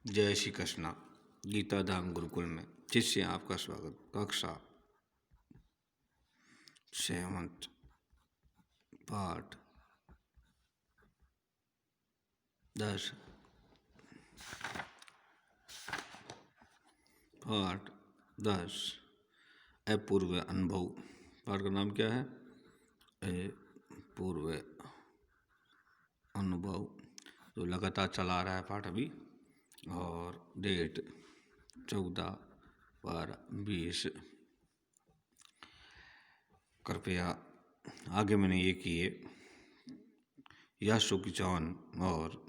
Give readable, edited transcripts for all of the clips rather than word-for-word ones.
जय श्री कृष्णा। गीता धाम गुरुकुल में शिष्य आपका स्वागत। कक्षा 7 पाठ 10 पाठ 10 अपूर्व अनुभव। पाठ का नाम क्या है? अपूर्व अनुभव। तो लगातार चला रहा है पाठ अभी, और डेट 14/12/20। कृपया आगे मैंने ये किए यासु की चान और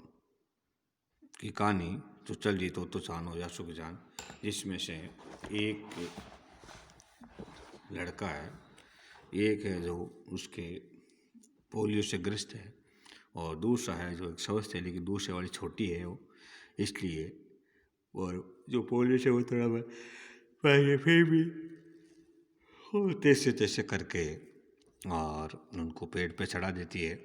की कहानी जो चल रही तो चान और यासु की चान, जिसमें से एक लड़का है, एक है जो उसके पोलियो से ग्रस्त है, और दूसरा है जो एक स्वस्थ है लेकिन दूसरे वाली छोटी है वो, इसलिए। और जो पोलियो से वो थोड़ा पहले फिर भी तैसे तैसे करके और उनको पेड़ पे चढ़ा देती है।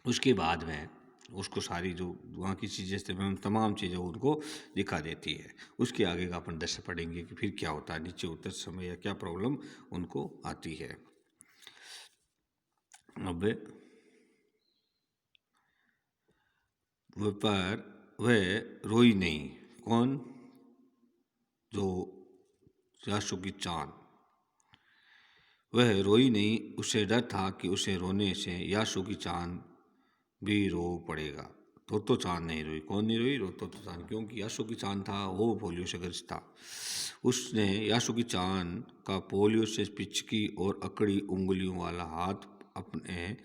उसके बाद में उसको सारी जो वहाँ की चीज़ें थे तमाम चीज़ें उनको दिखा देती है। उसके आगे का अपन दृश्य पढ़ेंगे कि फिर क्या होता है, नीचे उतरते समय या क्या प्रॉब्लम उनको आती है। अब वह रोई नहीं। कौन? जो यासु की चान, वह रोई नहीं। उसे डर था कि उसे रोने से यासु की चान भी रो पड़ेगा। तो चांद नहीं रोई। कौन नहीं रोई? तो चांद, क्योंकि यासु की चांद था वो पोलियो से ग्रस्त था। उसने यासु की चांद का पोलियो से पिचकी और अकड़ी उंगलियों वाला हाथ अपने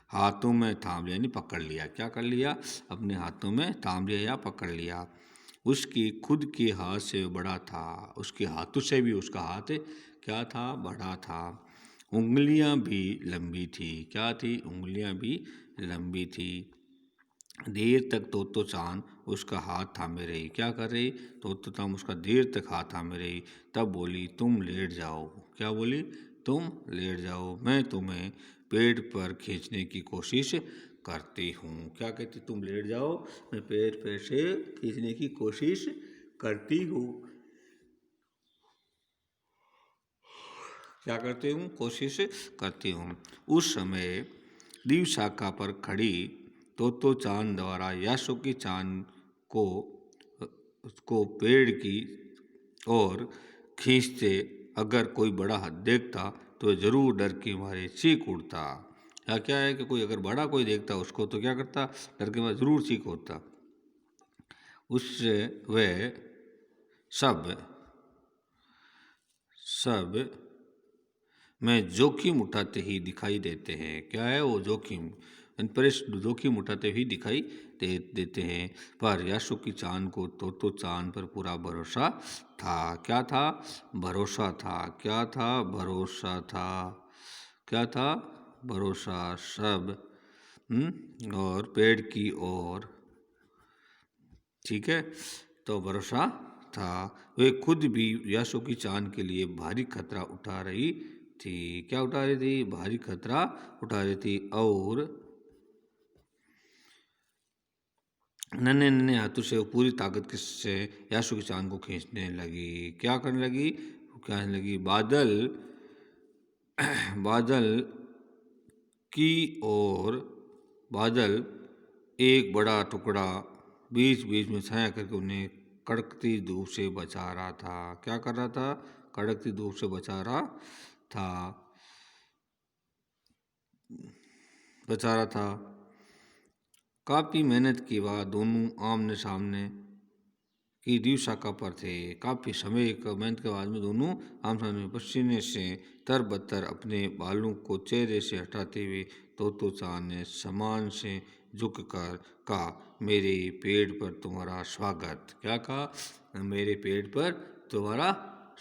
हाथों में थाम लिया, यानी पकड़ लिया। क्या कर लिया? अपने हाथों में थाम लिया या पकड़ लिया। उसकी खुद के हाथ से बड़ा था। उसके हाथों से भी उसका हाथ क्या था? बड़ा था। उंगलियां भी लंबी थी। क्या थी? उंगलियां भी लंबी थी। देर तक तो चांद उसका हाथ थामे रही। क्या कर रही? तो चांद उसका देर तक हाथ थामे रही। तब बोली, तुम लेट जाओ। क्या बोली? तुम लेट जाओ, मैं तुम्हें पेड़ पर खींचने की कोशिश करती हूँ। क्या कहती? तुम लेट जाओ, मैं पेड़ पर से खींचने की कोशिश करती हूँ। क्या करती हूँ? कोशिश करती हूँ। उस समय दीव शाखा पर खड़ी तो चांद द्वारा यासु की चांद को पेड़ की ओर खींचते अगर कोई बड़ा हाथ देखता तो जरूर डर के मारे चीख उठता। या क्या है कि कोई अगर बड़ा कोई देखता उसको तो क्या करता? डर के मारे जरूर चीख उठता। उससे वह सब सब में जोखिम उठाते ही दिखाई देते हैं। क्या है वो? जोखिम। जोखिम उठाते ही दिखाई देते हैं। पर यासु की चांद को तो चांद पर पूरा भरोसा था। क्या था? भरोसा था। क्या था? भरोसा था। क्या था? भरोसा। सब और पेड़ की ओर, ठीक है, तो भरोसा था। वे खुद भी यासु की चांद के लिए भारी खतरा उठा रही थी। क्या उठा रही थी? भारी खतरा उठा रही थी। और नन्हे नन्हे हाथों से वो पूरी ताकत से यासु की चांद को खींचने लगी। क्या करने लगी? क्या करने लगी? बादल बादल की ओर। बादल एक बड़ा टुकड़ा बीच बीच में छाया करके उन्हें कड़कती धूप से बचा रहा था। क्या कर रहा था? कड़कती धूप से बचा रहा था। बचा रहा था। काफी मेहनत के बाद दोनों आमने सामने की द्वीप शाखा पर थे। काफी समय का मेहनत के बाद में दोनों आमने सामने पसीने से तरबतर अपने बालों को चेहरे से हटाते हुए तो चांद ने समान से झुक कर कहा, मेरे पेड़ पर तुम्हारा स्वागत। क्या कहा? मेरे पेड़ पर तुम्हारा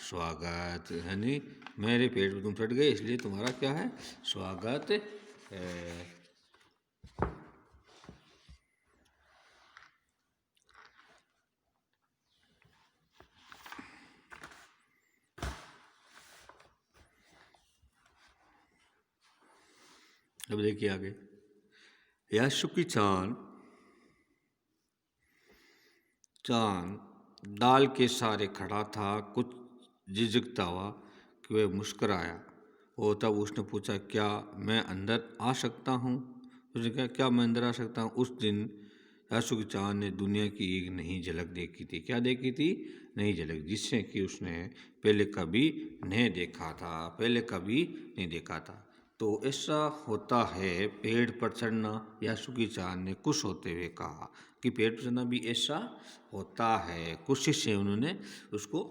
स्वागत, यानी मेरे पेड़ पर तुम चढ़ गए इसलिए तुम्हारा क्या है? स्वागत है। अब देखिए आगे। यासु की चांद चाँद डाल के सहारे खड़ा था, कुछ झिझकता हुआ कि वह मुस्कुराया और तब उसने पूछा, क्या मैं अंदर आ सकता हूँ? उसने कहा, क्या मैं अंदर आ सकता हूँ? उस दिन यासु की चाँद ने दुनिया की एक नई झलक देखी थी। क्या देखी थी? नई झलक, जिससे कि उसने पहले कभी नहीं देखा था। तो ऐसा होता है पेड़ पर चढ़ना। यासु की चाँद ने खुश होते हुए कहा कि पेड़ पर चढ़ना भी ऐसा होता है। खुशी से उन्होंने उसको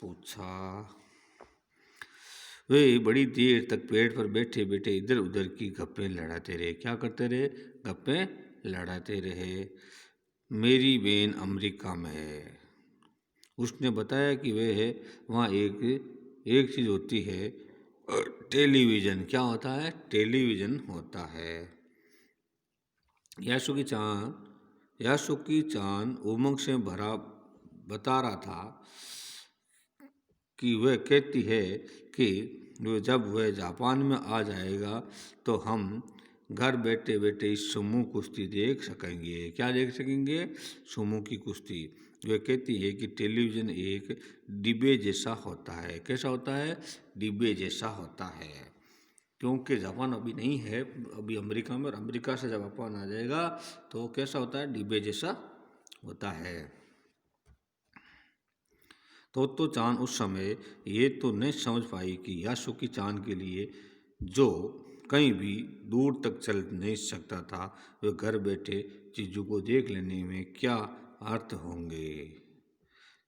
पूछा। वे बड़ी देर तक पेड़ पर बैठे बैठे इधर उधर की गप्पें लड़ाते रहे। क्या करते रहे? गप्पें लड़ाते रहे। मेरी बहन अमेरिका में है। उसने बताया कि वह वहाँ एक चीज़ होती है, टेलीविज़न। क्या होता है? टेलीविज़न होता है। यासु की चाँद उमंग से भरा बता रहा था कि वह कहती है कि जब वह जापान में आ जाएगा तो हम घर बैठे बैठे इस सुमो कुश्ती देख सकेंगे। क्या देख सकेंगे? सुमो की कुश्ती। वह कहती है कि टेलीविज़न एक डिब्बे जैसा होता है। कैसा होता है? डिब्बे जैसा होता है। क्योंकि जापान अभी नहीं है, अभी अमेरिका में, और अमेरिका से जब जापान आ जाएगा तो कैसा होता है? डिब्बे जैसा होता है। तो चाँद उस समय ये तो नहीं समझ पाई कि यासु की चाँद के लिए जो कहीं भी दूर तक चल नहीं सकता था, वह घर बैठे चीज़ों को देख लेने में क्या अर्थ होंगे,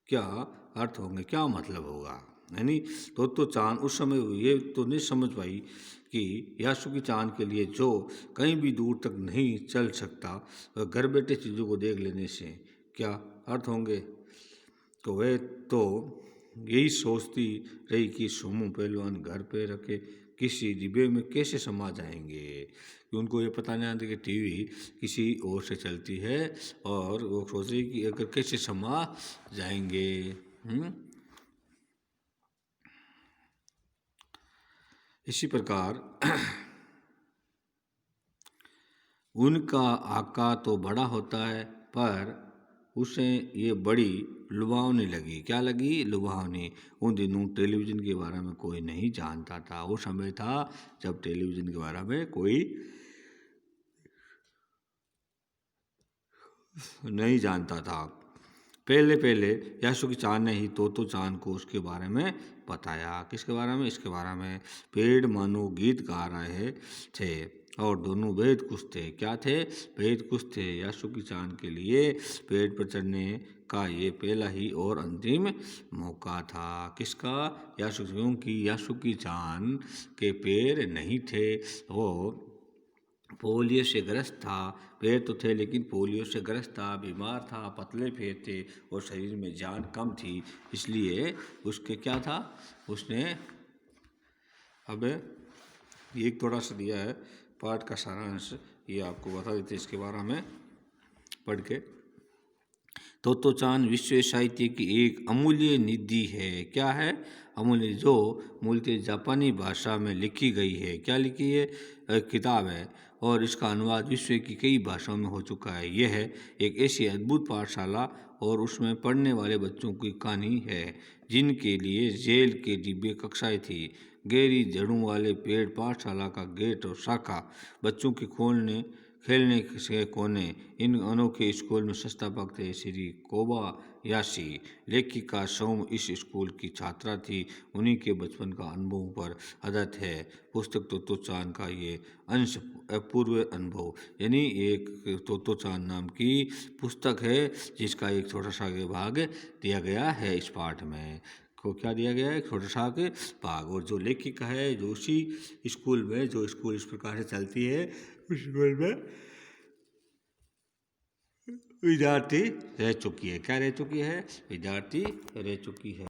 क्या मतलब होगा, यानी तो चाँद उस समय ये तो नहीं समझ पाई कि यासु की चाँद के लिए जो कहीं भी दूर तक नहीं चल सकता, वह घर बैठे चीज़ों को देख लेने से क्या अर्थ होंगे। तो वह तो यही सोचती रही कि सोमू पहलवान घर पे रखे किसी डिब्बे में कैसे समा जाएंगे, कि उनको ये पता नहीं आता कि टीवी किसी और से चलती है, और वो सोच रही कि अगर कैसे समा जाएंगे। इसी प्रकार उनका आका तो बड़ा होता है, पर उसे ये बड़ी लुभावनी लगी। क्या लगी? लुभावनी। उन दिनों टेलीविज़न के बारे में कोई नहीं जानता था। वो समय था जब टेलीविज़न के बारे में कोई नहीं जानता था। पहले यासु की चाँद ने ही तो चाँद को उसके बारे में बताया। किसके बारे में? इसके बारे में। पेड़ मानो गीत गा रहे थे और दोनों बेहद खुश थे। क्या थे? बेहद खुश थे। यासु की चाँद के लिए पेड़ पर चढ़ने का ये पहला ही और अंतिम मौका था। किसका? क्योंकि यासु की चाँद के पैर नहीं थे, वो पोलियो से ग्रस्त था। पैर तो थे लेकिन पोलियो से ग्रस्त था, बीमार था, पतले पैर थे और शरीर में जान कम थी। इसलिए उसके क्या था? उसने अब एक थोड़ा सा दिया है पाठ का सारांश, ये आपको बता देते इसके बारे में पढ़ के। तो चाँद विश्व साहित्य की एक अमूल्य निधि है। क्या है? अमूल्य, जो मूलतः जापानी भाषा में लिखी गई है। क्या लिखी है? किताब है, और इसका अनुवाद विश्व की कई भाषाओं में हो चुका है। यह एक ऐसी अद्भुत पाठशाला और उसमें पढ़ने वाले बच्चों की कहानी है जिनके लिए जेल के डिब्बे कक्षाएं थी। गहरी जड़ों वाले पेड़, पाठशाला का गेट और शाखा, बच्चों की खेलने के कोने। इन अनोखे स्कूल में संस्थापक थे श्री कोबायाशी। लेखिका सोम इस स्कूल की छात्रा थी। उन्हीं के बचपन का अनुभव पर आधारित है पुस्तक तो चाँद का ये अंश अपूर्व अनुभव, यानी एक तो चाँद नाम की पुस्तक है जिसका एक छोटा सा भाग दिया गया है इस पाठ में। को क्या दिया गया है? छोटा सा भाग। और जो लेखिका है, जो उसी स्कूल में, जो स्कूल इस प्रकार से चलती है, उस स्कूल में विद्यार्थी रह चुकी है। क्या रह चुकी है? विद्यार्थी रह चुकी है।